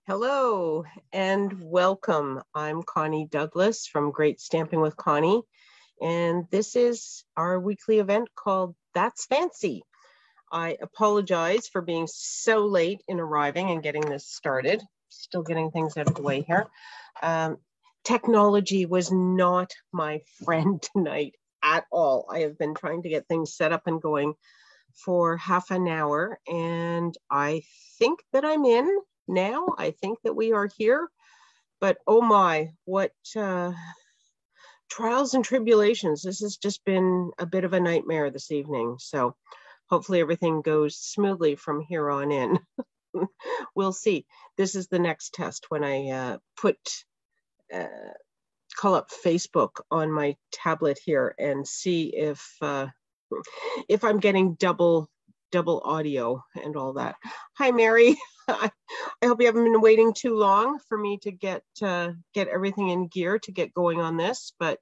Hello and welcome. I'm Connie Douglas from Great Stamping with Connie, and this is our weekly event called That's Fancy. I apologize for being so late in arriving and getting this started. Still getting things out of the way here. Technology was not my friend tonight at all. I have been trying to get things set up and going for half an hour, and I think that I'm in now. I think that we are here, but oh my, what trials and tribulations. This has just been a bit of a nightmare this evening. So hopefully everything goes smoothly from here on in. We'll see. This is the next test when I call up Facebook on my tablet here and see if I'm getting double audio and all that. Hi, Mary. I hope you haven't been waiting too long for me to get everything in gear to get going on this, but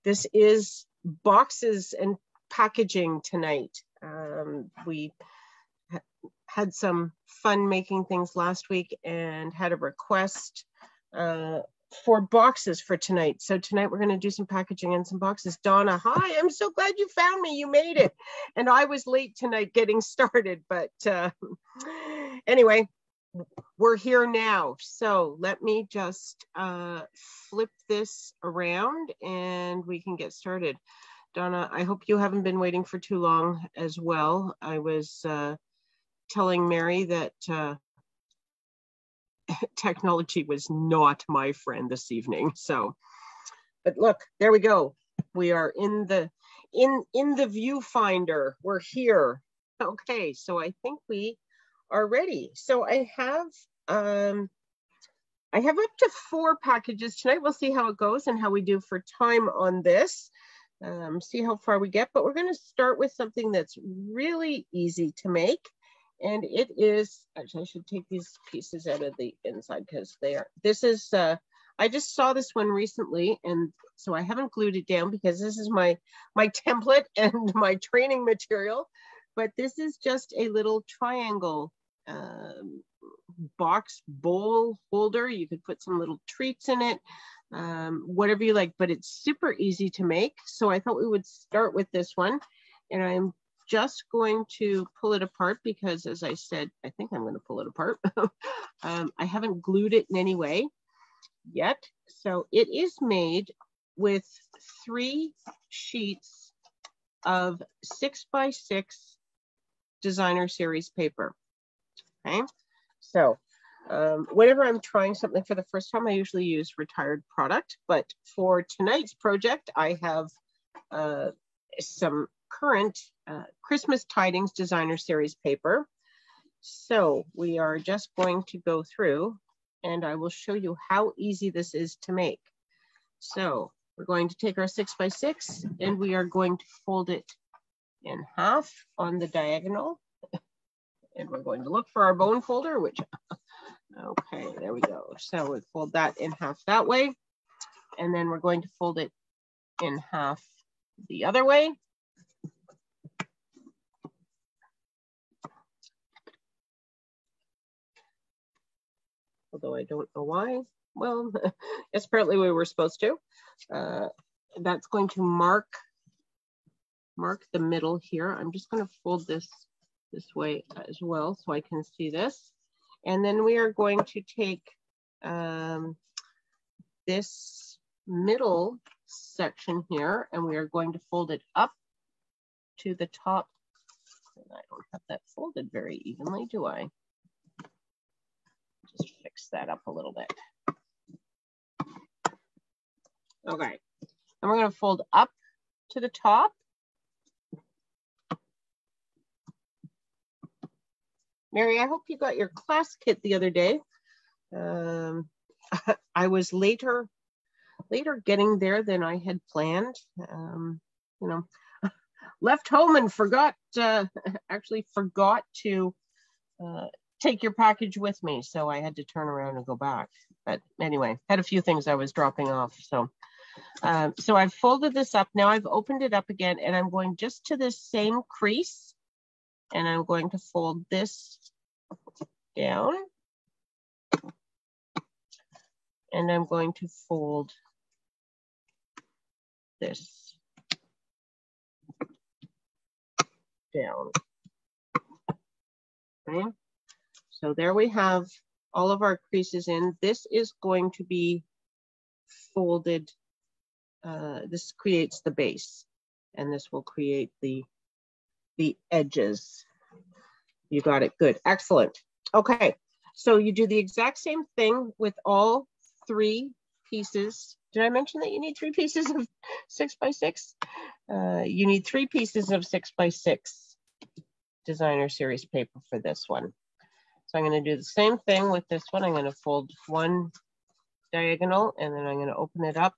this is boxes and packaging tonight. We had some fun making things last week and had a request for boxes for tonight. So tonight we're going to do some packaging and some boxes. Donna, hi, I'm so glad you found me. You made it. And I was late tonight getting started, but anyway, we're here now. So let me just flip this around and we can get started. Donna, I hope you haven't been waiting for too long as well. I was telling Mary that technology was not my friend this evening. So, but look, there we go. We are in the viewfinder. We're here. Okay, so I think we are ready. So I have up to 4 packages tonight. We'll see how it goes and how we do for time on this. See how far we get, but we're going to start with something that's really easy to make. And it is, actually I should take these pieces out of the inside because this is, I just saw this one recently, and so I haven't glued it down because this is my template and my training material, but this is just a little triangle box bowl holder. You could put some little treats in it, whatever you like, but it's super easy to make. So I thought we would start with this one, and I'm just going to pull it apart because, as I said, I think I'm going to pull it apart. I haven't glued it in any way yet. So it is made with 3 sheets of 6x6 designer series paper. Okay, so whenever I'm trying something for the first time, I usually use retired product, but for tonight's project, I have some current Christmas Tidings designer series paper. So we are just going to go through and I will show you how easy this is to make. So we're going to take our 6x6 and we are going to fold it in half on the diagonal. And we're going to look for our bone folder, which, okay, there we go. So we fold that in half that way. And then we're going to fold it in half the other way. Although I don't know why. Well, apparently we were supposed to. That's going to mark the middle here. I'm just going to fold this way as well so I can see this. And then we are going to take this middle section here and we are going to fold it up to the top. And I don't have that folded very evenly, do I? Just fix that up a little bit. Okay, and we're going to fold up to the top. Mary, I hope you got your class kit the other day. I was later getting there than I had planned. You know, left home and forgot to take your package with me. So I had to turn around and go back. But anyway, had a few things I was dropping off. So I've folded this up. Now I've opened it up again and I'm going just to this same crease and I'm going to fold this down and I'm going to fold this down. Okay, so there we have all of our creases in. This is going to be folded. This creates the base, and this will create the edges. You got it. Good. Excellent. Okay, so you do the exact same thing with all 3 pieces. Did I mention that you need 3 pieces of 6 by 6? You need 3 pieces of 6 by 6 designer series paper for this one. So I'm going to do the same thing with this one. I'm going to fold one diagonal, and then I'm going to open it up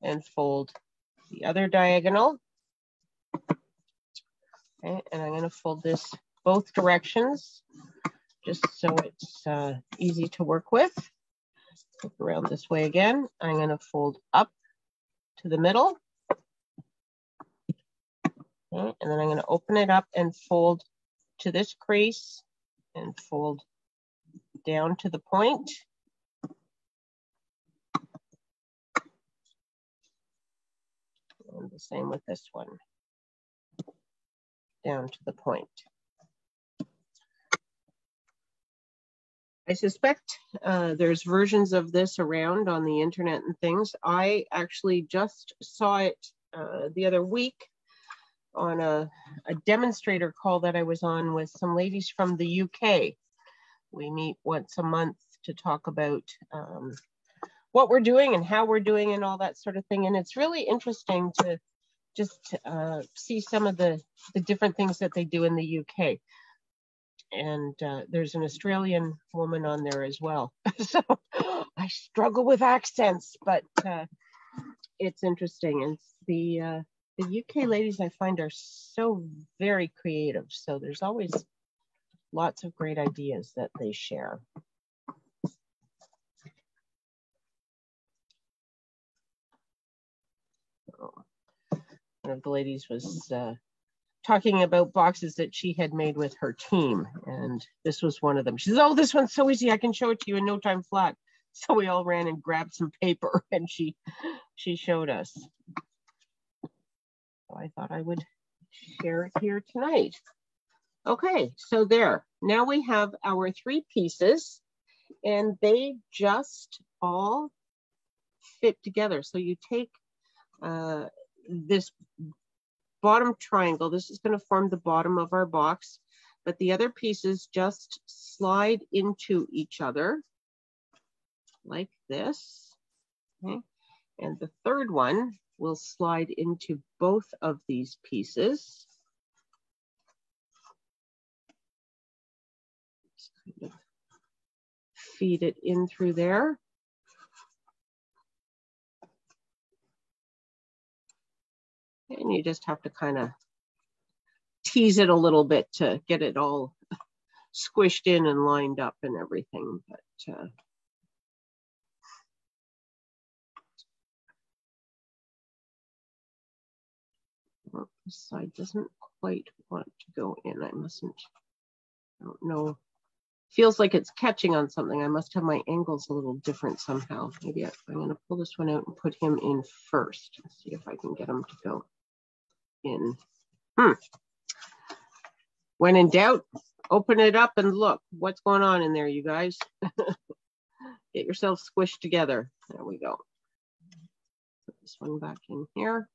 and fold the other diagonal. Okay, and I'm going to fold this both directions, just so it's easy to work with. Look around this way again. I'm going to fold up to the middle. Okay, and then I'm going to open it up and fold to this crease and fold down to the point. And the same with this one, down to the point. I suspect there's versions of this around on the internet and things. I actually just saw it the other week on a demonstrator call that I was on with some ladies from the UK. We meet once a month to talk about what we're doing and how we're doing and all that sort of thing. And it's really interesting to just see some of the different things that they do in the UK. And there's an Australian woman on there as well. So I struggle with accents, but it's interesting. And the UK ladies I find are so very creative. So there's always lots of great ideas that they share. One of the ladies was talking about boxes that she had made with her team, and this was one of them. She says, "Oh, this one's so easy, I can show it to you in no time flat." So we all ran and grabbed some paper, and she showed us. So I thought I would share it here tonight. Okay, so there. Now we have our 3 pieces, and they just all fit together. So you take this bottom triangle, this is going to form the bottom of our box, but the other pieces just slide into each other like this. Okay, and the third one will slide into both of these pieces. Just kind of feed it in through there. And you just have to kind of tease it a little bit to get it all squished in and lined up and everything. But well, this side doesn't quite want to go in. I don't know. Feels like it's catching on something. I must have my angles a little different somehow. Maybe I'm going to pull this one out and put him in first. Let's see if I can get him to go in. When in doubt, open it up and look what's going on in there, you guys. Get yourself squished together. There we go. Put this one back in here.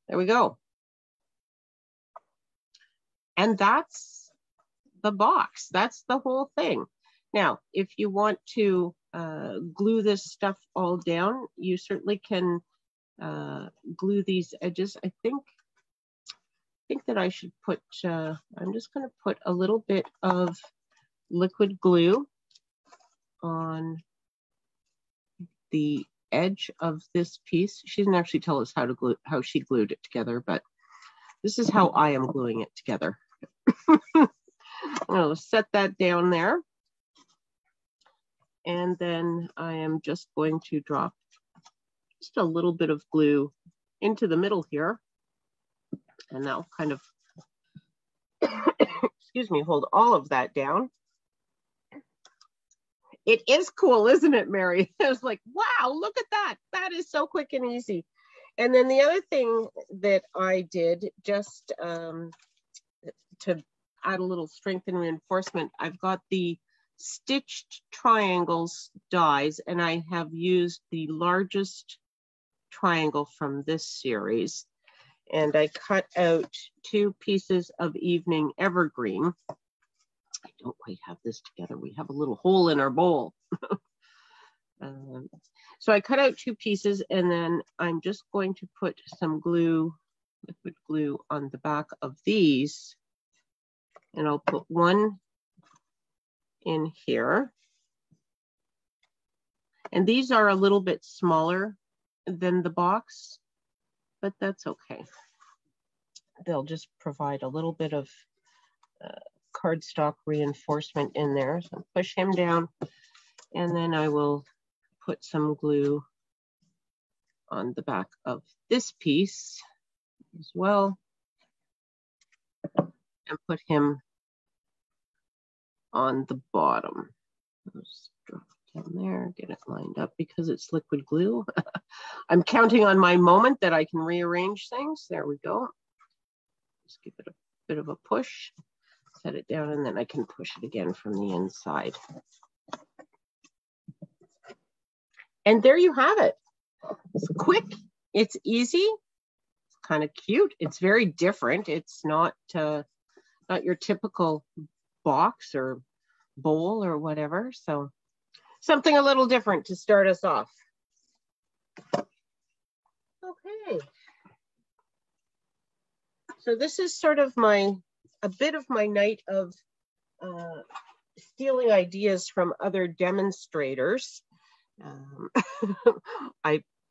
There we go. And that's the box. That's the whole thing. Now, if you want to glue this stuff all down, you certainly can glue these edges. I think that I should put, I'm just going to put a little bit of liquid glue on the edge of this piece. She didn't actually tell us how she glued it together, but this is how I am gluing it together. I'm going to set that down there. And then I am just going to drop just a little bit of glue into the middle here. And that'll kind of excuse me, hold all of that down. It is cool, isn't it, Mary? I was like, wow, look at that. That is so quick and easy. And then the other thing that I did just to add a little strength and reinforcement, I've got the stitched triangles dies, and I have used the largest triangle from this series. And I cut out 2 pieces of evening evergreen. I don't quite have this together. We have a little hole in our bowl. So I cut out 2 pieces, and then I'm just going to put some glue, liquid glue, on the back of these. And I'll put one in here. And these are a little bit smaller than the box, but that's okay. They'll just provide a little bit of cardstock reinforcement in there. So push him down, and then I will put some glue on the back of this piece as well, and put him on the bottom. Just drop it down there, get it lined up because it's liquid glue. I'm counting on my moment that I can rearrange things. There we go. Just give it a bit of a push, set it down, and then I can push it again from the inside. And there you have it. It's quick, it's easy, it's kind of cute. It's very different. It's not your typical box or bowl or whatever. So something a little different to start us off. Okay. So this is sort of a bit of my night of stealing ideas from other demonstrators.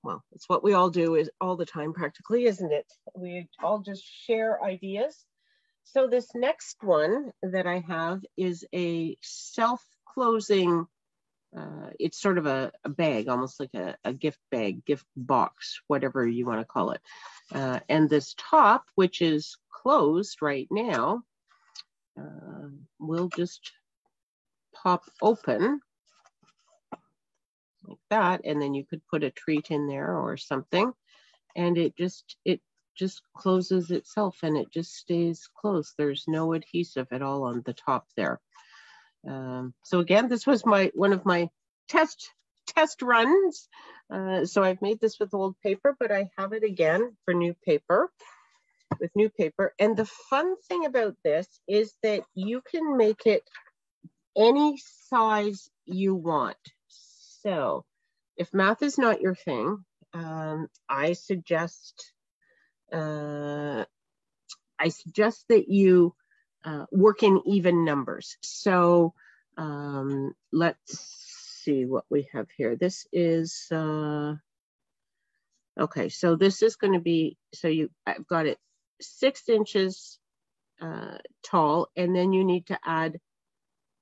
Well, it's what we all do is all the time practically, isn't it? We all just share ideas. So this next one that I have is a self-closing, it's sort of a bag, almost like a gift bag, gift box, whatever you want to call it. And this top, which is closed right now, will just pop open like that, and then you could put a treat in there or something, and it just closes itself, and it just stays closed. There's no adhesive at all on the top there. So again, this was one of my test runs. So I've made this with old paper, but I have it again for new paper, with new paper. And the fun thing about this is that you can make it any size you want. So if math is not your thing, I suggest that you work in even numbers. So let's see what we have here. This is, okay, so this is going to be, I've got it 6 inches tall, and then you need to add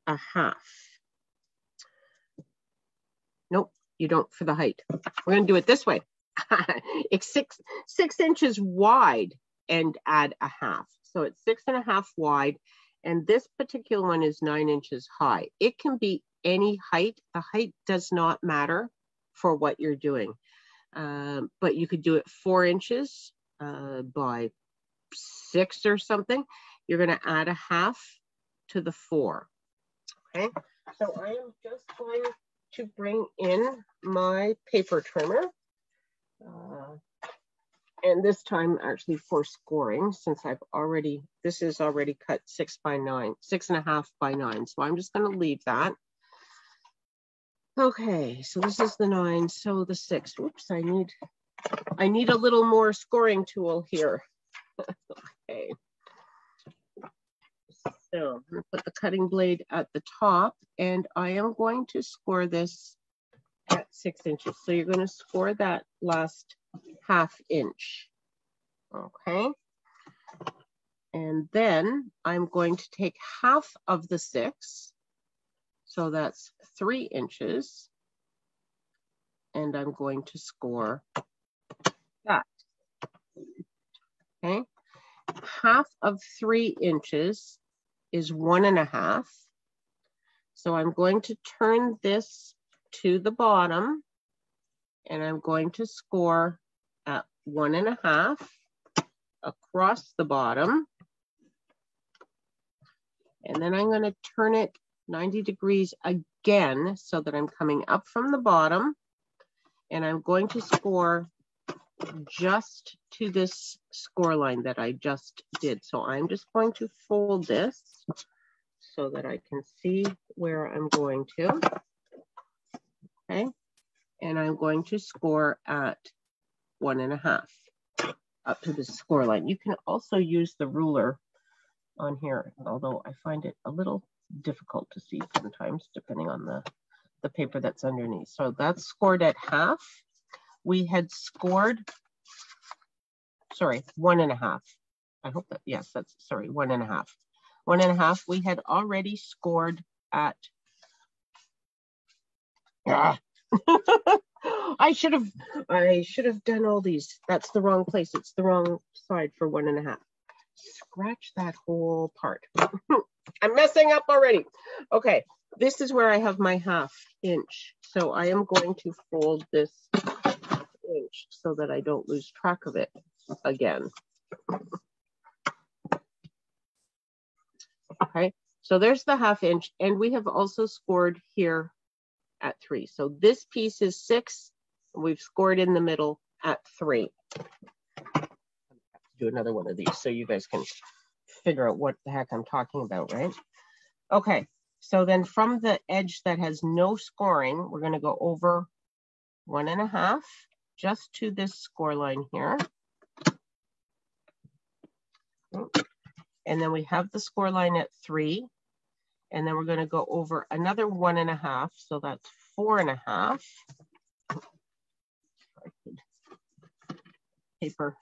a half. Nope, you don't for the height. We're going to do it this way. It's 6 inches wide and add a half. So it's 6.5 wide, and this particular one is 9 inches high. It can be any height. The height does not matter for what you're doing, but you could do it 4 inches by 6 or something. You're going to add a half to the 4. Okay, so I am just going to bring in my paper trimmer. And this time actually for scoring, since this is already cut 6.5 by 9. So I'm just going to leave that. Okay, so this is the 9, so the 6. Oops, I need a little more scoring tool here. Okay. So I'm going to put the cutting blade at the top, and I am going to score this at 6 inches. So you're going to score that last ½ inch. Okay. And then I'm going to take half of the 6. So that's 3 inches. And I'm going to score that. Okay. Half of 3 inches is 1.5. So I'm going to turn this to the bottom and I'm going to score at 1.5 across the bottom. And then I'm going to turn it 90 degrees again so that I'm coming up from the bottom, and I'm going to score just to this score line that I just did. So I'm just going to fold this so that I can see where I'm going to. Okay, and I'm going to score at 1.5 up to the score line. You can also use the ruler on here, although I find it a little difficult to see sometimes depending on the paper that's underneath. So that's scored at half. We had scored, sorry, 1.5. I hope that, yes, that's, sorry, 1.5. 1.5, we had already scored at, I should have done all these. That's the wrong place. It's the wrong side for 1.5. Scratch that whole part. I'm messing up already. Okay, this is where I have my 1/2 inch. So I am going to fold this 1/2 inch so that I don't lose track of it again. Okay, so there's the 1/2 inch, and we have also scored here at 3. So this piece is 6. We've scored in the middle at 3. Do another one of these so you guys can figure out what the heck I'm talking about, right? Okay, so then from the edge that has no scoring, we're going to go over 1.5 just to this score line here. And then we have the score line at 3. And then we're going to go over another 1.5. So that's 4.5. Paper,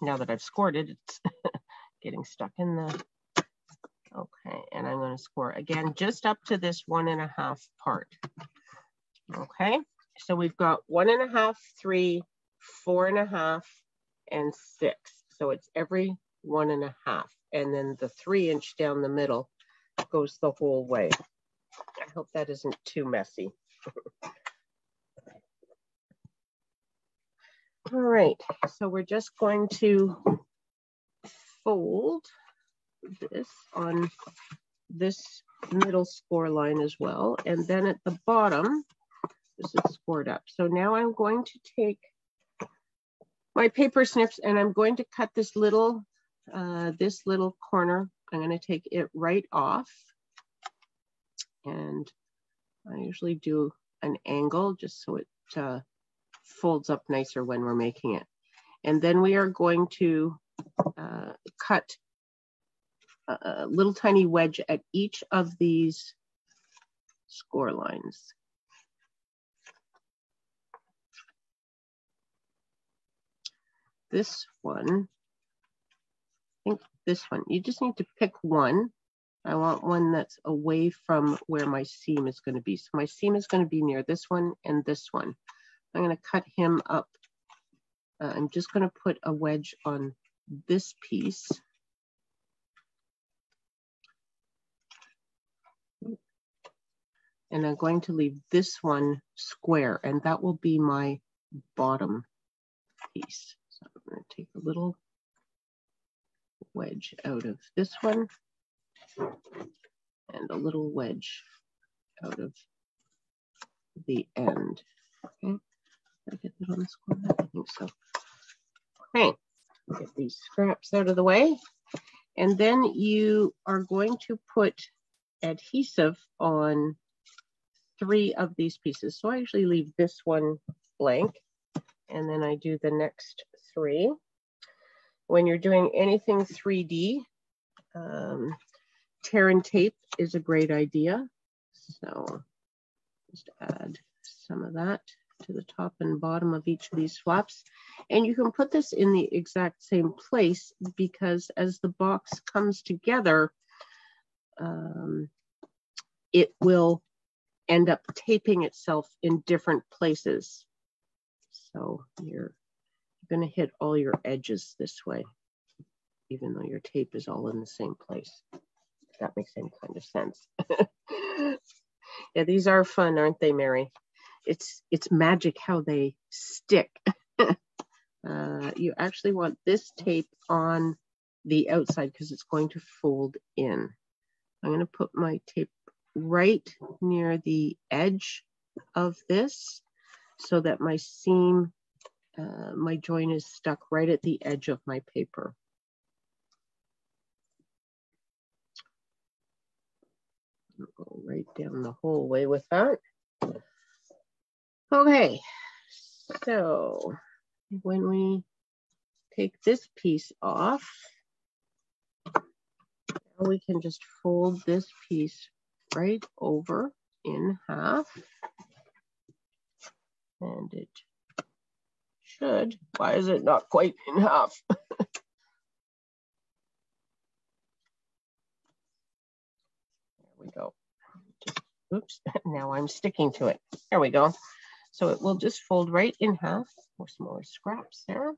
now that I've scored it, it's getting stuck in the, okay. And I'm going to score again, just up to this 1.5 part. Okay. So we've got 1.5, 3, 4.5, and 6. So it's every 1.5. And then the 3 inch down the middle goes the whole way. I hope that isn't too messy. All right, so we're just going to fold this on this middle score line as well. And then at the bottom, this is scored up. So now I'm going to take my paper snips and I'm going to cut this little corner. I'm going to take it right off. And I usually do an angle just so it folds up nicer when we're making it. And then we are going to cut a little tiny wedge at each of these score lines. This one, I think this one, you just need to pick one. I want one that's away from where my seam is going to be. So my seam is going to be near this one and this one. I'm going to cut him up. I'm just going to put a wedge on this piece. And I'm going to leave this one square, and that will be my bottom piece. So I'm going to take a little wedge out of this one and a little wedge out of the end. Okay, did I get that on the square? I think so. Okay, get these scraps out of the way. And then you are going to put adhesive on 3 of these pieces. So I usually leave this one blank, and then I do the next 3. When you're doing anything 3D, tear and tape is a great idea. So just add some of that to the top and bottom of each of these flaps. And you can put this in the exact same place because as the box comes together, it will end up taping itself in different places. So you're going to hit all your edges this way, even though your tape is all in the same place. that makes any kind of sense. Yeah, these are fun, aren't they, Mary? It's magic how they stick. You actually want this tape on the outside because it's going to fold in. I'm going to put my tape right near the edge of this so that my seam, my join is stuck right at the edge of my paper. I'll go right down the whole way with that. Okay, so when we take this piece off, now we can just fold this piece right over in half. And it should, why is it not quite in half? There we go. Just, oops, now I'm sticking to it. There we go. So it will just fold right in half. Or some more scraps there.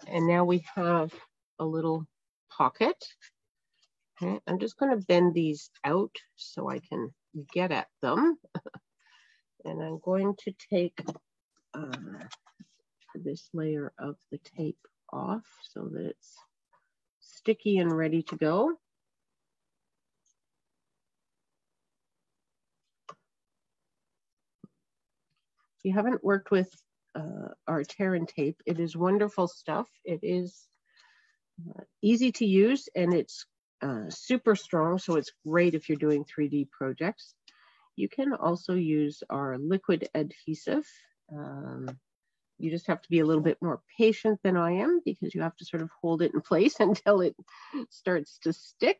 And now we have a little pocket. Okay, I'm just going to bend these out so I can get at them. And I'm going to take this layer of the tape off so that it's sticky and ready to go. If you haven't worked with our tear and tape, it is wonderful stuff. It is easy to use and it's super strong, so it's great if you're doing 3D projects. You can also use our liquid adhesive. You just have to be a little bit more patient than I am because you have to sort of hold it in place until it starts to stick.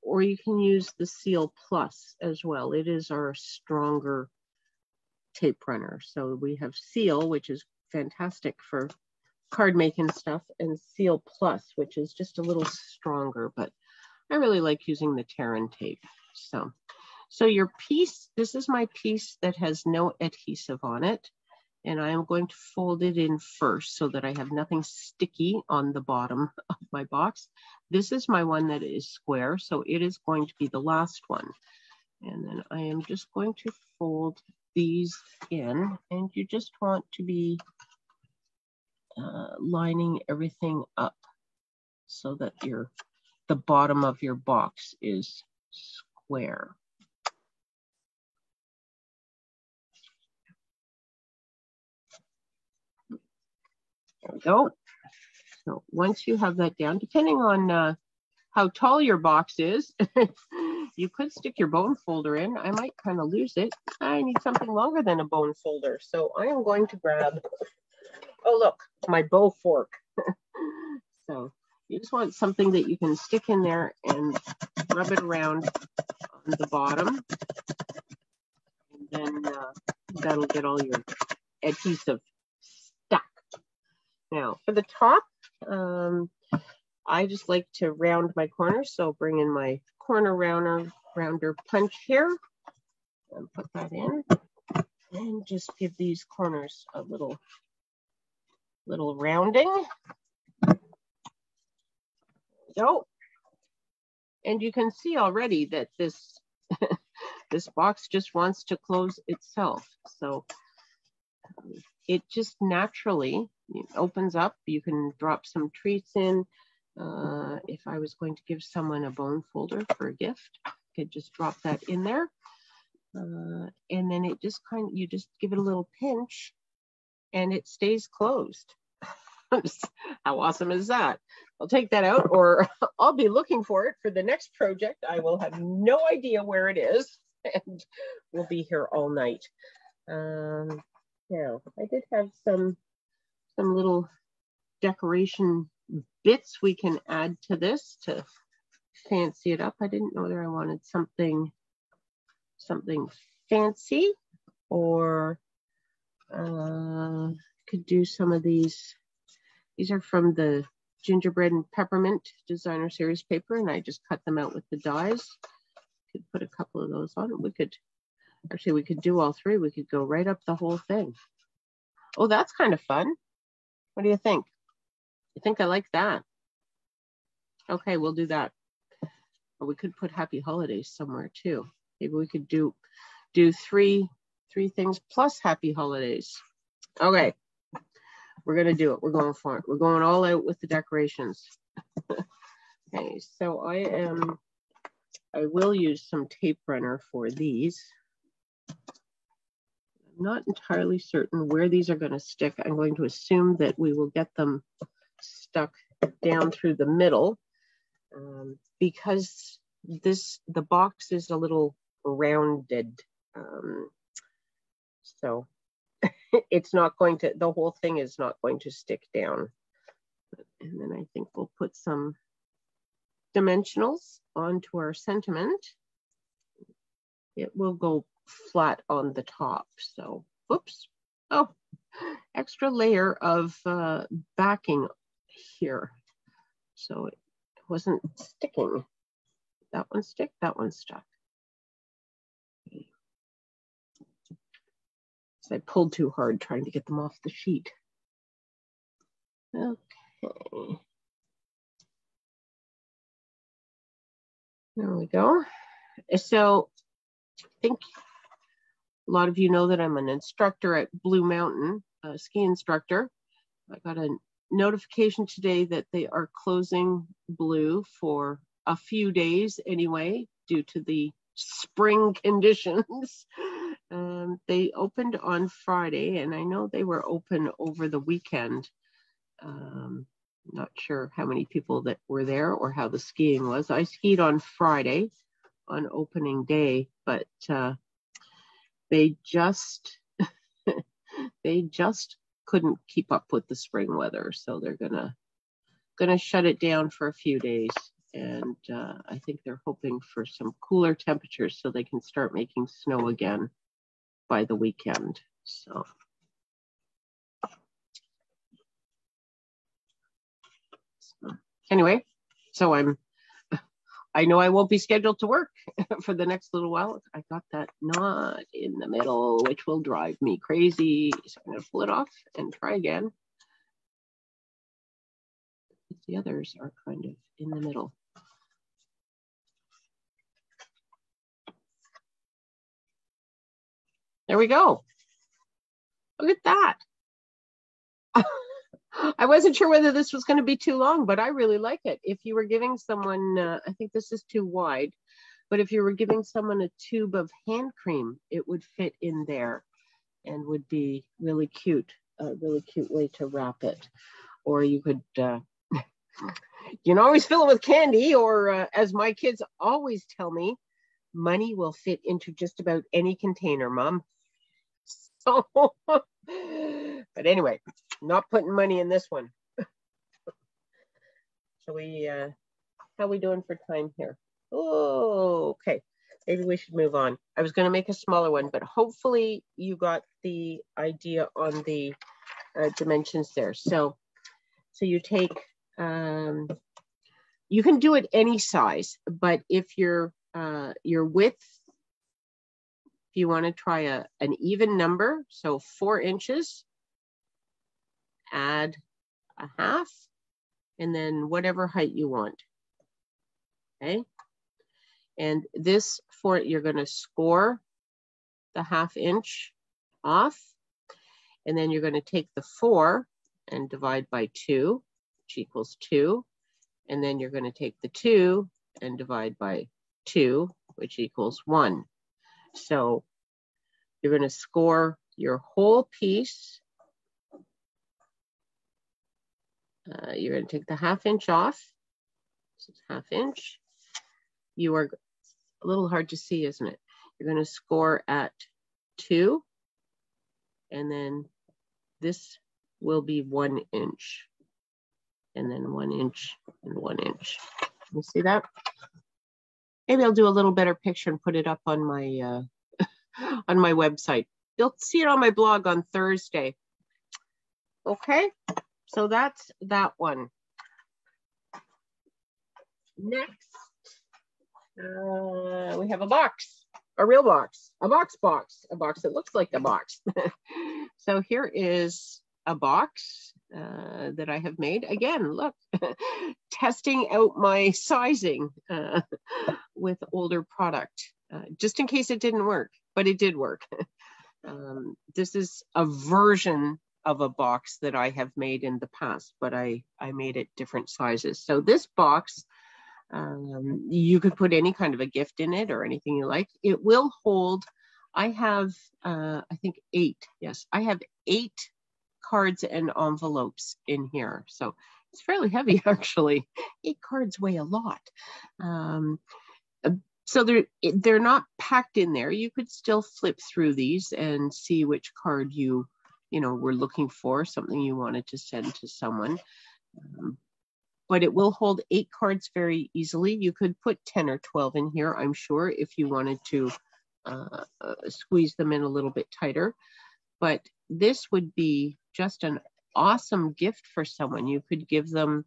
Or you can use the Seal Plus as well. It is our stronger tape runner. So we have Seal, which is fantastic for card making stuff, and Seal Plus, which is just a little stronger, but I really like using the tear and tape. So your piece, this is my piece that has no adhesive on it, and I am going to fold it in first so that I have nothing sticky on the bottom of my box. This is my one that is square, so it is going to be the last one. And then I am just going to fold these in, and you just want to be lining everything up so that the bottom of your box is square. There we go. So once you have that down, depending on how tall your box is, you could stick your bone folder in. I might kind of lose it. I need something longer than a bone folder. So I am going to grab, oh look, my bow fork. So you just want something that you can stick in there and rub it around on the bottom. And then that'll get all your adhesive stuck. Now for the top, I just like to round my corners. So bring in my corner rounder punch here and put that in and just give these corners a little rounding. There we go. And you can see already that this this box just wants to close itself. So it just naturally opens up. You can drop some treats in. If I was going to give someone a bone folder for a gift, I could just drop that in there. And then it just you just give it a little pinch and it stays closed. How awesome is that? I'll take that out, or I'll be looking for it for the next project. I will have no idea where it is and we'll be here all night. Now, I did have some little decoration bits we can add to this to fancy it up. I didn't know that I wanted something fancy, or could do some of these. These are from the Gingerbread and Peppermint Designer Series paper, and I just cut them out with the dies. Could put a couple of those on. We could do all three. We could go right up the whole thing. Oh, that's kind of fun. What do you think? You think I like that? Okay, we'll do that. Or we could put happy holidays somewhere too. Maybe we could do three things plus happy holidays. Okay, we're gonna do it. We're going for it. We're going all out with the decorations. Okay, so I will use some tape runner for these. I'm not entirely certain where these are going to stick. I'm going to assume that we will get them stuck down through the middle because the box is a little rounded. So it's not going to, the whole thing is not going to stick down. And then I think we'll put some dimensionals onto our sentiment. It will go flat on the top. So, whoops. Oh, extra layer of backing here. So it wasn't sticking. That one stick, that one stuck. Okay. So I pulled too hard trying to get them off the sheet. Okay. There we go. So I think a lot of you know that I'm an instructor at Blue Mountain, a ski instructor. I got a notification today that they are closing Blue for a few days anyway, due to the spring conditions. They opened on Friday, and I know they were open over the weekend. Not sure how many people that were there or how the skiing was. I skied on Friday on opening day, but they just couldn't keep up with the spring weather, so they're gonna shut it down for a few days. And I think they're hoping for some cooler temperatures so they can start making snow again by the weekend. So. Anyway, so I know I won't be scheduled to work for the next little while. I got that knot in the middle, which will drive me crazy. So I'm going to pull it off and try again. The others are kind of in the middle. There we go. Look at that. I wasn't sure whether this was going to be too long, but I really like it. If you were giving someone, I think this is too wide, but if you were giving someone a tube of hand cream, it would fit in there and would be really cute, a really cute way to wrap it. Or you could, you can always fill it with candy, or as my kids always tell me, money will fit into just about any container, Mom. So, but anyway, not putting money in this one. So how are we doing for time here? Oh, okay. Maybe we should move on. I was going to make a smaller one, but hopefully you got the idea on the dimensions there. So you take, you can do it any size, but if your width, if you want to try an even number, so 4 inches, add a half, and then whatever height you want. Okay. And this you're going to score the 1/2 inch off, and then you're going to take the 4 and divide by 2, which equals 2. And then you're going to take the 2 and divide by 2, which equals 1. So you're going to score your whole piece. You're going to take the 1/2 inch off. This is 1/2 inch. You are a little hard to see, isn't it? You're going to score at 2, and then this will be 1 inch, and then 1 inch and 1 inch. You see that? Maybe I'll do a little better picture and put it up on my on my website. You'll see it on my blog on Thursday. Okay, so that's that one. Next, we have a box, a real box, a box that looks like a box. So here is a box, that I have made. Again, look, testing out my sizing with older product, just in case it didn't work, but it did work. This is a version of a box that I have made in the past, but I made it different sizes. So this box, you could put any kind of a gift in it or anything you like. It will hold, I have, I think 8. Yes, I have 8 cards and envelopes in here. So it's fairly heavy, actually. 8 cards weigh a lot. So they're not packed in there. You could still flip through these and see which card you were looking for, something you wanted to send to someone. But it will hold 8 cards very easily. You could put 10 or 12 in here, I'm sure, if you wanted to squeeze them in a little bit tighter. But this would be just an awesome gift for someone. You could give them,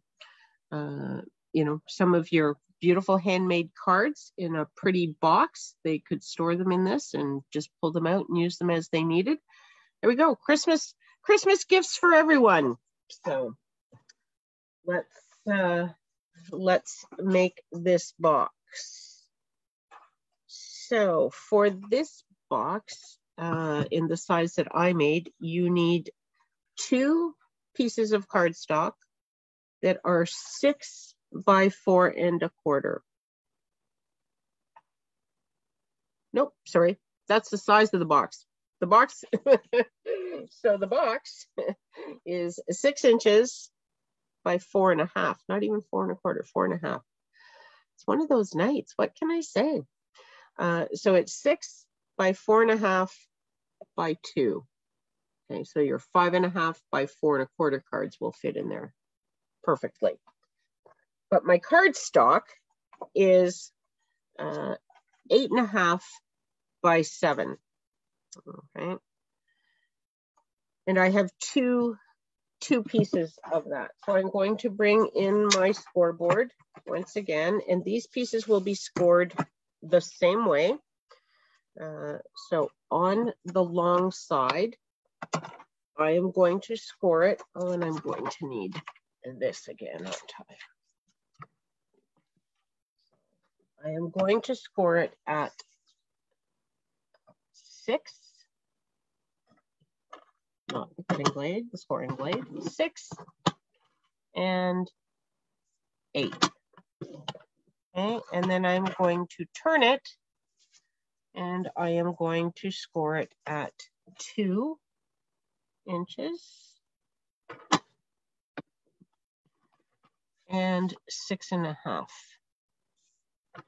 some of your beautiful handmade cards in a pretty box. They could store them in this and just pull them out and use them as they needed. There we go. Christmas gifts for everyone. So let's make this box. So for this box, in the size that I made, you need 2 pieces of cardstock that are 6 by 4 1/4. Nope, sorry, that's the size of the box. The box, so the box is 6 inches by 4 1/2, not even 4 1/4, 4 1/2. It's one of those nights, what can I say? So it's 6 by 4 1/2 by 2. Okay, so your 5 1/2 by 4 1/4 cards will fit in there perfectly. But my cardstock is 8 1/2 by 7. Okay, and I have two pieces of that. So I'm going to bring in my scoreboard once again, and these pieces will be scored the same way. So on the long side, I am going to score it. Oh, and I'm going to need this again, aren't I? I am going to score it at 6. Not the cutting blade, the scoring blade. 6 and 8. Okay, and then I'm going to turn it, and I am going to score it at 2 inches and 6 1/2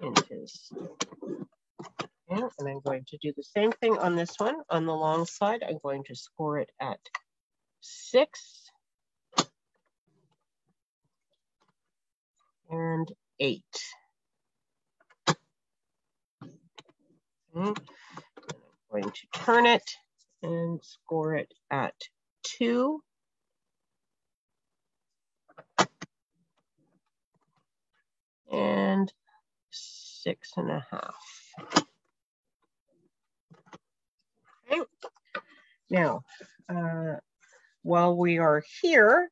inches. Okay, and I'm going to do the same thing on this one. On the long side, I'm going to score it at 6 and 8. Okay. I'm going to turn it and score it at 2 and 6 1/2. Okay. Now, while we are here,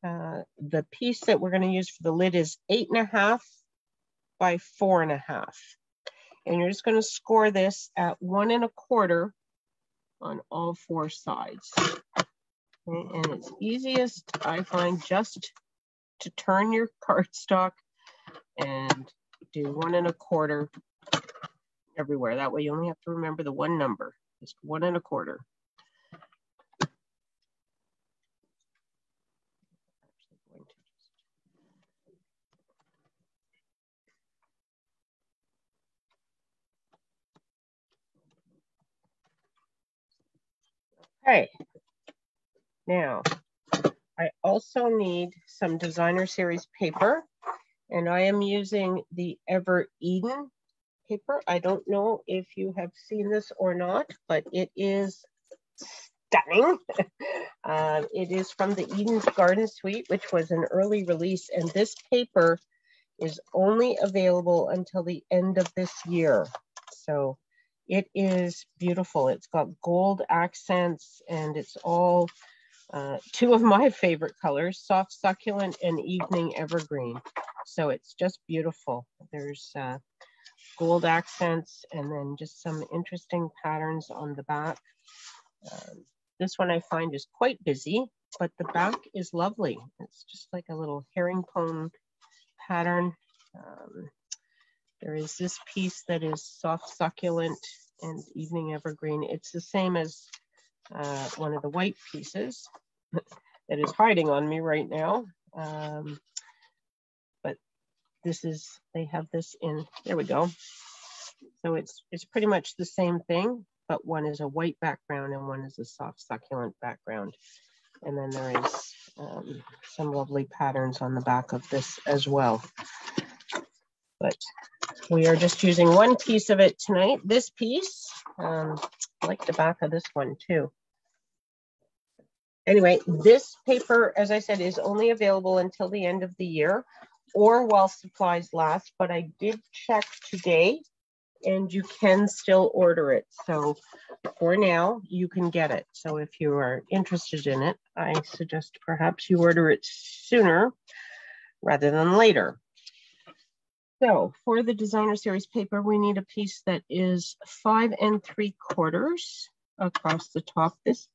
the piece that we're going to use for the lid is 8 1/2 by 4 1/2. And you're just going to score this at 1 1/4 on all 4 sides. Okay. And it's easiest, I find, just to turn your cardstock and do 1 1/4 everywhere. That way you only have to remember the one number, just 1 1/4. Okay, now I also need some designer series paper, and I am using the Ever Eden paper. I don't know if you have seen this or not, but it is stunning. It is from the Eden's Garden Suite, which was an early release, and this paper is only available until the end of this year. So it is beautiful. It's got gold accents, and it's all two of my favorite colors, soft succulent and evening evergreen. So it's just beautiful. There's gold accents and then just some interesting patterns on the back. This one I find is quite busy, but the back is lovely. It's just like a little herringbone pattern. There is this piece that is soft succulent and evening evergreen. It's the same as one of the white pieces that is hiding on me right now. But this is, they have this in, there we go. So it's pretty much the same thing, but one is a white background and one is a soft succulent background. And then there is some lovely patterns on the back of this as well. But we are just using one piece of it tonight. This piece, I like the back of this one too. Anyway, this paper, as I said, is only available until the end of the year or while supplies last, but I did check today and you can still order it. So for now, you can get it. So if you are interested in it, I suggest perhaps you order it sooner rather than later. So for the designer series paper, we need a piece that is 5 3/4 across the top. This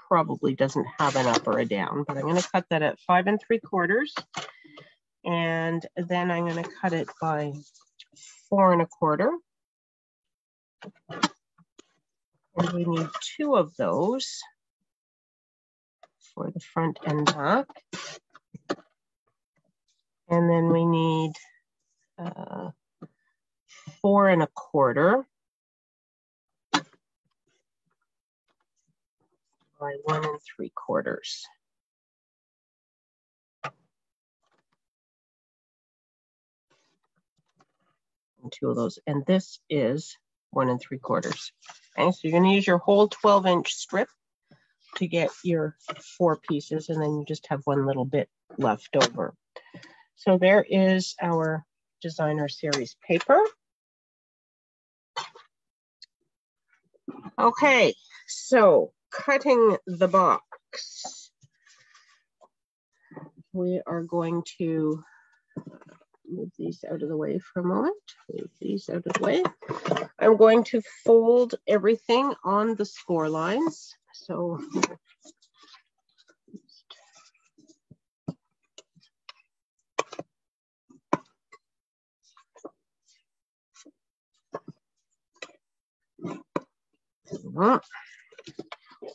probably doesn't have an up or a down, but I'm going to cut that at 5 3/4. And then I'm going to cut it by 4 1/4. And we need 2 of those for the front and back. And then we need 4 1/4 by 1 3/4. And 2 of those. And this is 1 3/4. Okay, so you're going to use your whole 12-inch strip to get your 4 pieces, and then you just have one little bit left over. So there is our designer series paper. Okay, so cutting the box. We are going to move these out of the way for a moment. Move these out of the way. I'm going to fold everything on the score lines. So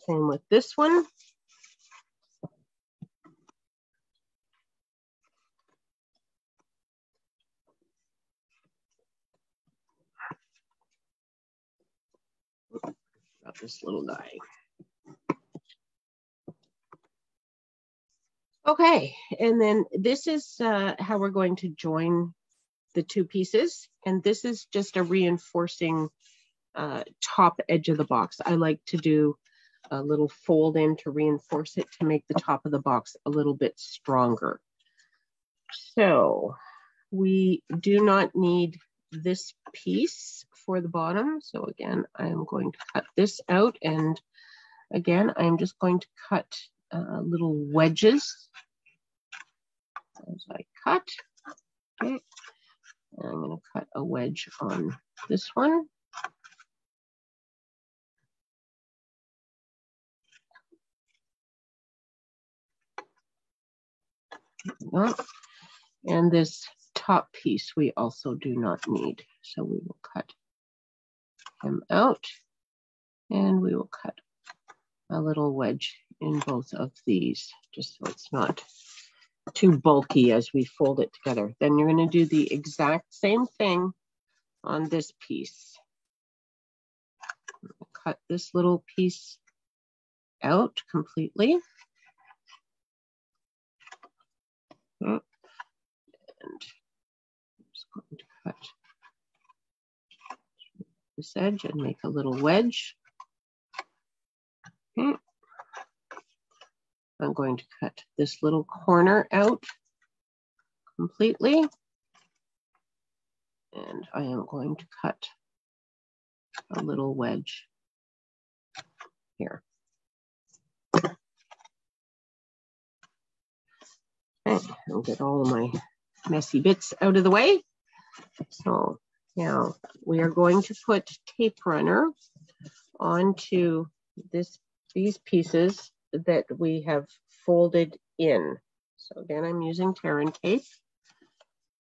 same with this one. Got this little guy. Okay, and then this is how we're going to join the 2 pieces. And this is just a reinforcing top edge of the box. I like to do a little fold in to reinforce it to make the top of the box a little bit stronger. So we do not need this piece for the bottom. So again, I'm going to cut this out. And again, I'm just going to cut little wedges as I cut. Okay. And I'm going to cut a wedge on this one. And this top piece we also do not need. So we will cut him out and we will cut a little wedge in both of these, just so it's not too bulky as we fold it together. Then you're going to do the exact same thing on this piece. Cut this little piece out completely. And I'm just going to cut this edge and make a little wedge. Okay. I'm going to cut this little corner out completely. And I am going to cut a little wedge here. Okay, I'll get all of my messy bits out of the way. So now we are going to put tape runner onto these pieces that we have folded in. So again, I'm using Terran tape,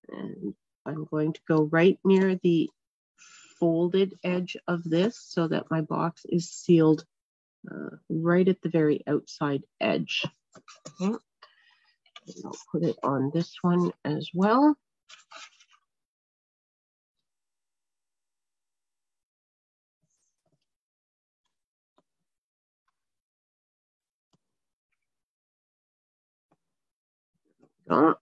and I'm going to go right near the folded edge of this so that my box is sealed right at the very outside edge. Okay. And I'll put it on this one as well. Oh.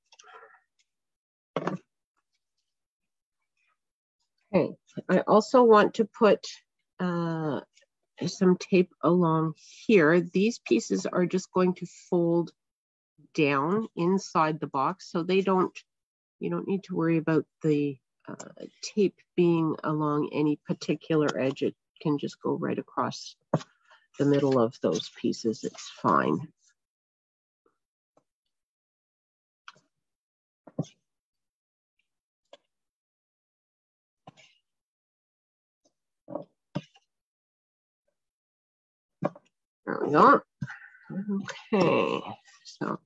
Okay, I also want to put some tape along here. These pieces are just going to fold down inside the box, so you don't need to worry about the tape being along any particular edge. It can just go right across the middle of those pieces. It's fine. There we go. Okay, so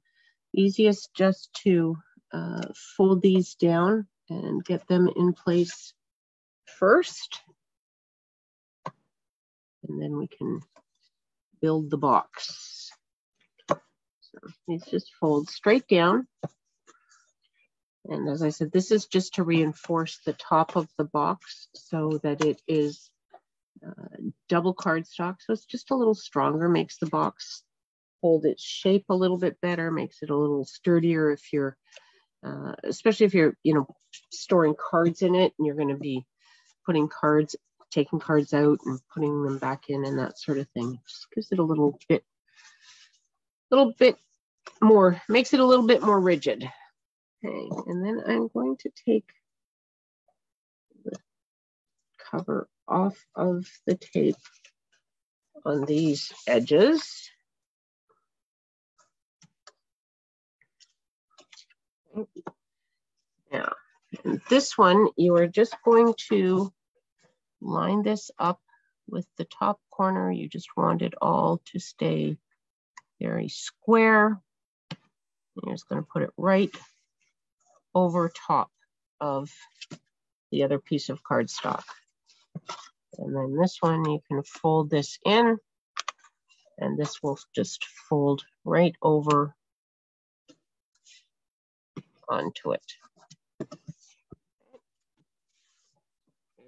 easiest just to fold these down and get them in place first. And then we can build the box. So these just fold straight down. And as I said, this is just to reinforce the top of the box so that it is double cardstock. So it's just a little stronger, makes the box hold its shape a little bit better, makes it a little sturdier if you're, especially if you're, storing cards in it and you're going to be putting cards, taking cards out and putting them back in and that sort of thing. It just gives it a little bit more, makes it a little bit more rigid. Okay, and then I'm going to take the cover off of the tape on these edges. Now, this one, you are just going to line this up with the top corner. You just want it all to stay very square. You're just going to put it right over top of the other piece of cardstock. And then this one, you can fold this in, and this will just fold right over onto it.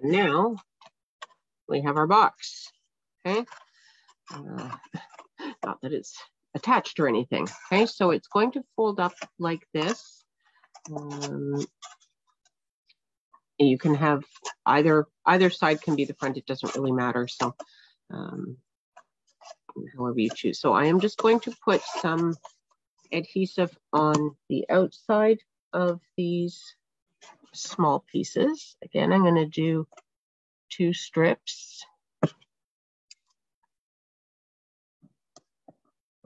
Now we have our box, okay? Not that it's attached or anything, okay? So it's going to fold up like this. You can have either side can be the front, it doesn't really matter. So however you choose. So I am just going to put some adhesive on the outside of these small pieces. Again, I'm going to do 2 strips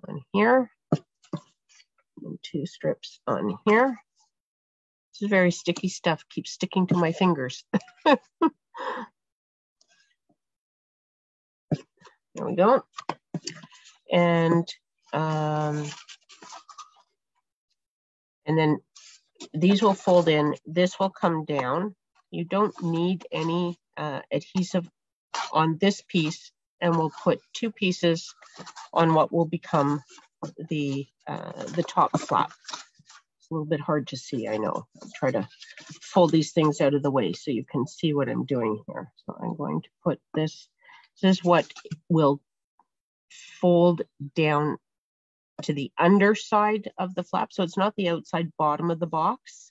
on here and 2 strips on here. This is very sticky stuff, keeps sticking to my fingers. There we go. And then these will fold in, this will come down. You don't need any adhesive on this piece, and we'll put 2 pieces on what will become the top flap. It's a little bit hard to see, I know. I'll try to fold these things out of the way so you can see what I'm doing here. So I'm going to put this, this is what will fold down to the underside of the flap. So it's not the outside bottom of the box.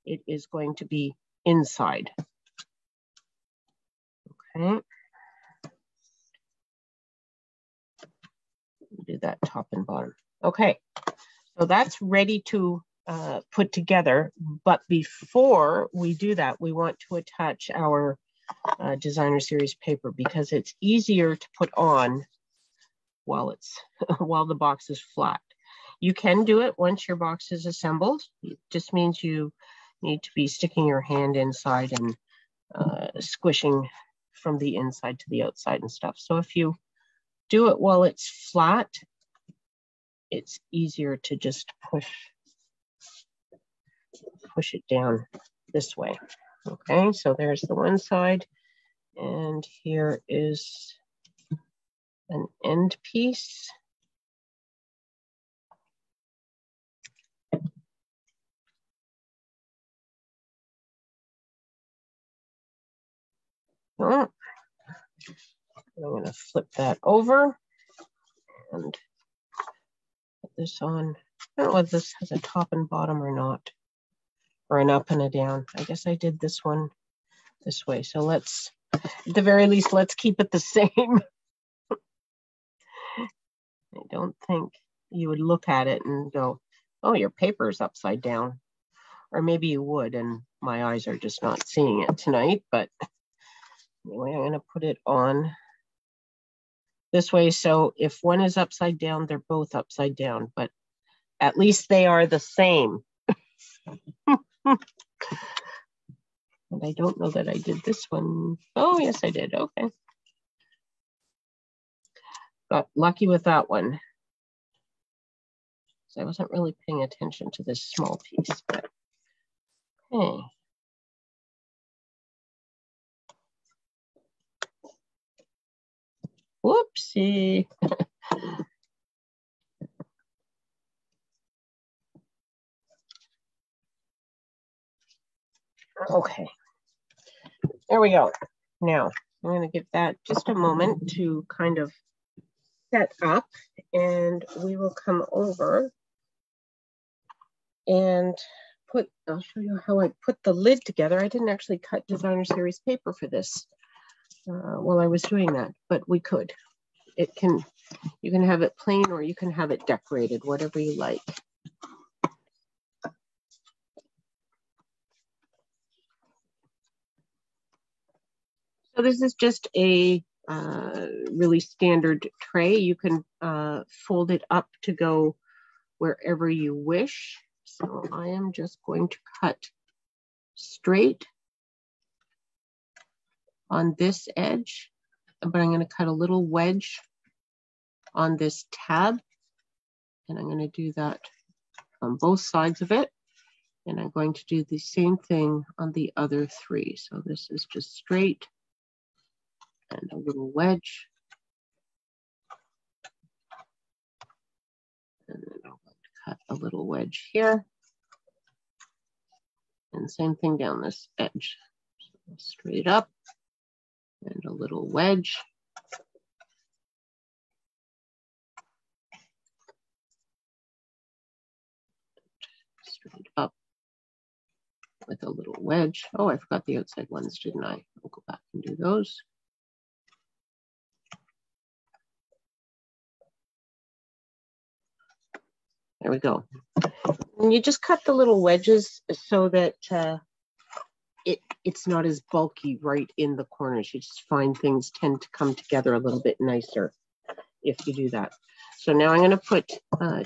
It is going to be inside. Okay. Do that top and bottom. Okay, so that's ready to put together. But before we do that, we want to attach our designer series paper because it's easier to put on while the box is flat. You can do it once your box is assembled. It just means you need to be sticking your hand inside and squishing from the inside to the outside and stuff. So if you do it while it's flat, it's easier to just push it down this way. Okay, so there's the one side, and here is an end piece. Oh, I'm going to flip that over and put this on. I don't know if this has a top and bottom or not, or an up and a down. I guess I did this one this way. So let's, at the very least, let's keep it the same. I don't think you would look at it and go, oh, your paper's upside down. Or maybe you would, and my eyes are just not seeing it tonight. But anyway, I'm going to put it on this way. So if one is upside down, they're both upside down, but at least they are the same. And I don't know that I did this one. Oh, yes, I did. Okay. Got lucky with that one. So I wasn't really paying attention to this small piece, but okay. Whoopsie. Okay. There we go. Now, I'm going to give that just a moment to kind of set up, and we will come over and I'll show you how I put the lid together. I didn't actually cut designer series paper for this while I was doing that, but we could. You can have it plain or you can have it decorated, whatever you like. So this is just a really standard tray. You can fold it up to go wherever you wish. So I am just going to cut straight on this edge, but I'm going to cut a little wedge on this tab, and I'm going to do that on both sides of it. And I'm going to do the same thing on the other three. So this is just straight and a little wedge. And then I'm going to cut a little wedge here. And same thing down this edge. So straight up and a little wedge. Straight up with a little wedge. Oh, I forgot the outside ones, didn't I? I'll go back and do those. There we go. And you just cut the little wedges so that it's not as bulky right in the corners. You just find things tend to come together a little bit nicer if you do that. So now I'm going to put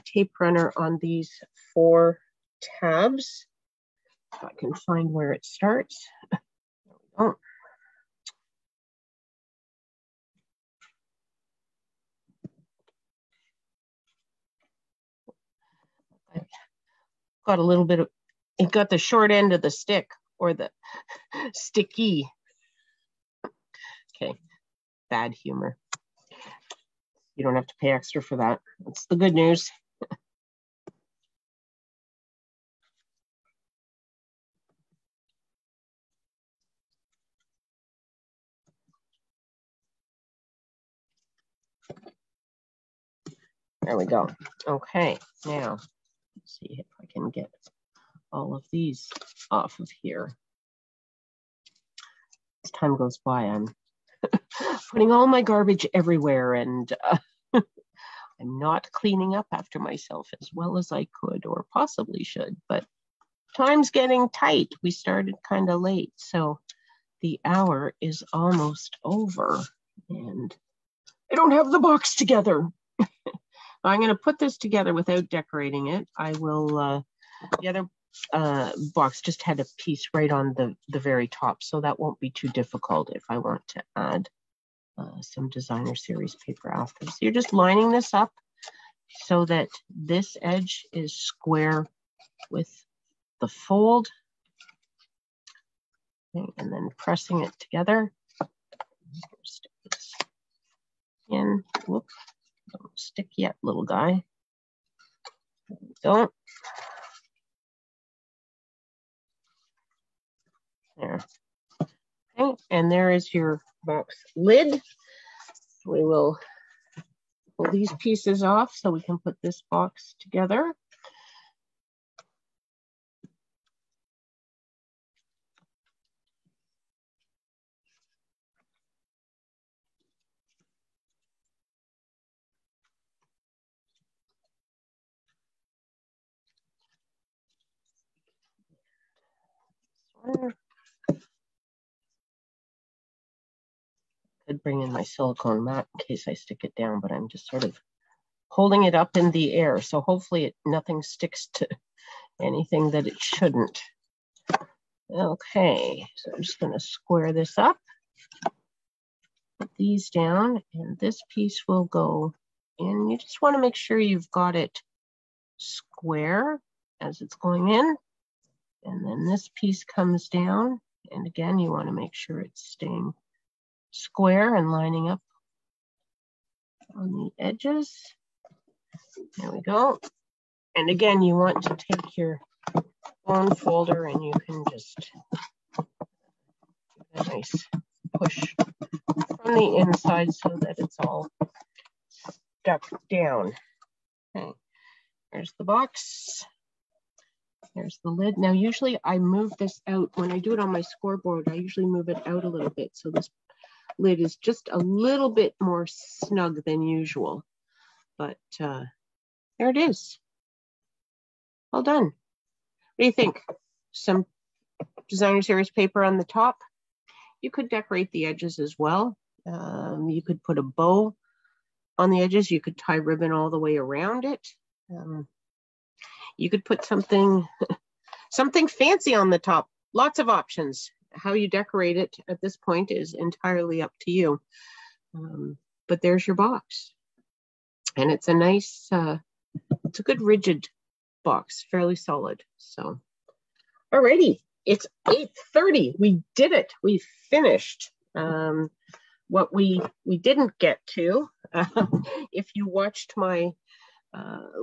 tape runner on these 4 tabs. If I can find where it starts. There we go. Got a little bit of, it got the short end of the stick, or the sticky. Okay, bad humor. You don't have to pay extra for that. That's the good news. There we go. Okay, now let's see if I can get all of these off of here. As time goes by, I'm putting all my garbage everywhere, and I'm not cleaning up after myself as well as I could or possibly should, but time's getting tight. We started kind of late, so the hour is almost over, and I don't have the box together. I'm going to put this together without decorating it. I will, the other box just had a piece right on the very top, so that won't be too difficult if I want to add some designer series paper after. So you're just lining this up so that this edge is square with the fold, okay, and then pressing it together. Stick this in. Whoop, don't stick yet, little guy. Don't. There. Okay, and there is your box lid. We will pull these pieces off so we can put this box together. Could bring in my silicone mat in case I stick it down, but I'm just sort of holding it up in the air. So hopefully nothing sticks to anything that it shouldn't. Okay, so I'm just going to square this up, put these down, and this piece will go in. You just want to make sure you've got it square as it's going in. And then this piece comes down. And again, you want to make sure it's staying square and lining up on the edges. There we go. And again, you want to take your bone folder and you can just give a nice push from the inside so that it's all stuck down. Okay, there's the box. There's the lid. Now, usually I move this out. When I do it on my scoreboard, I usually move it out a little bit. So this lid is just a little bit more snug than usual. But there it is. All done. What do you think? Some designer series paper on the top. You could decorate the edges as well. You could put a bow on the edges. You could tie ribbon all the way around it. You could put something fancy on the top. Lots of options. How you decorate it at this point is entirely up to you. But there's your box. And it's a nice, it's a good rigid box, fairly solid. So, alrighty, it's 8:30. We did it. We finished. What we didn't get to, if you watched my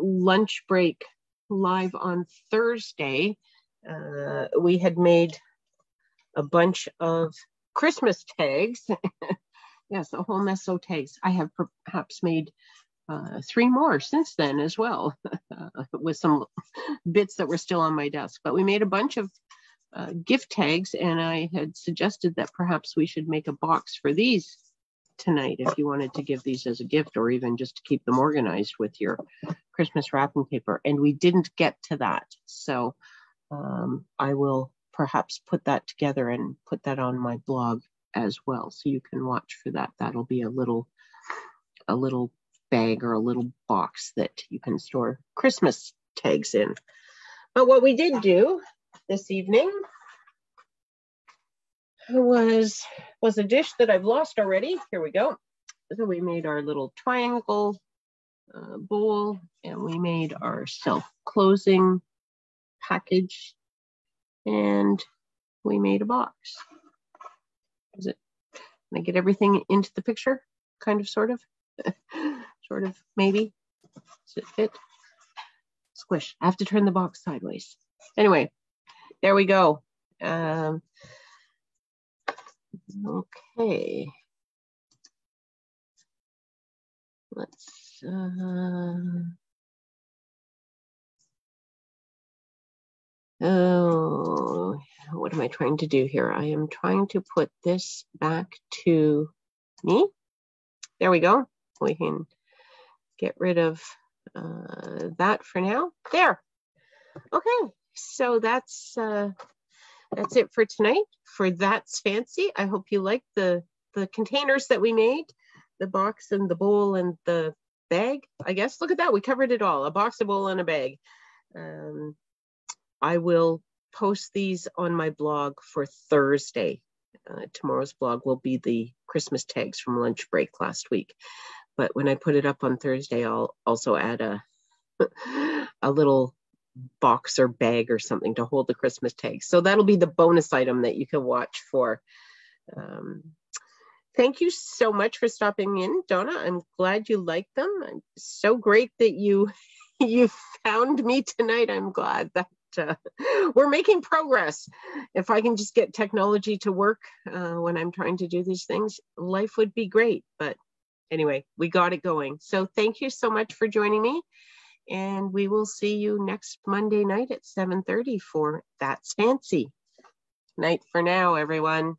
lunch break live on Thursday, we had made a bunch of Christmas tags. Yes, a whole mess of tags. I have perhaps made 3 more since then as well, with some bits that were still on my desk. But we made a bunch of gift tags, and I had suggested that perhaps we should make a box for these tonight if you wanted to give these as a gift or even just to keep them organized with your Christmas wrapping paper. And we didn't get to that. So I will perhaps put that together and put that on my blog as well. So you can watch for that. That'll be a little bag or a little box that you can store Christmas tags in. But what we did do this evening was a dish that I've lost already. Here we go. So we made our little triangle bowl, and we made our self-closing package, and we made a box. Is it? Can I get everything into the picture? Kind of, sort of, sort of, maybe. Does it fit? Squish. I have to turn the box sideways. Anyway, there we go. Okay. Let's oh, what am I trying to do here? I am trying to put this back to me. There we go. We can get rid of that for now. There. Okay, so that's it for tonight for That's Fancy. I hope you liked the containers that we made, the box and the bowl and the bag, I guess. Look at that. We covered it all. A box, a bowl, and a bag. I will post these on my blog for Thursday. Tomorrow's blog will be the Christmas tags from lunch break last week. But when I put it up on Thursday, I'll also add a little box or bag or something to hold the Christmas tags. So that'll be the bonus item that you can watch for. Thank you so much for stopping in, Donna. I'm glad you liked them. I'm so great that you found me tonight. I'm glad that we're making progress. If I can just get technology to work when I'm trying to do these things, life would be great. But anyway, we got it going. So thank you so much for joining me. And we will see you next Monday night at 7:30 for That's Fancy. Night for now, everyone.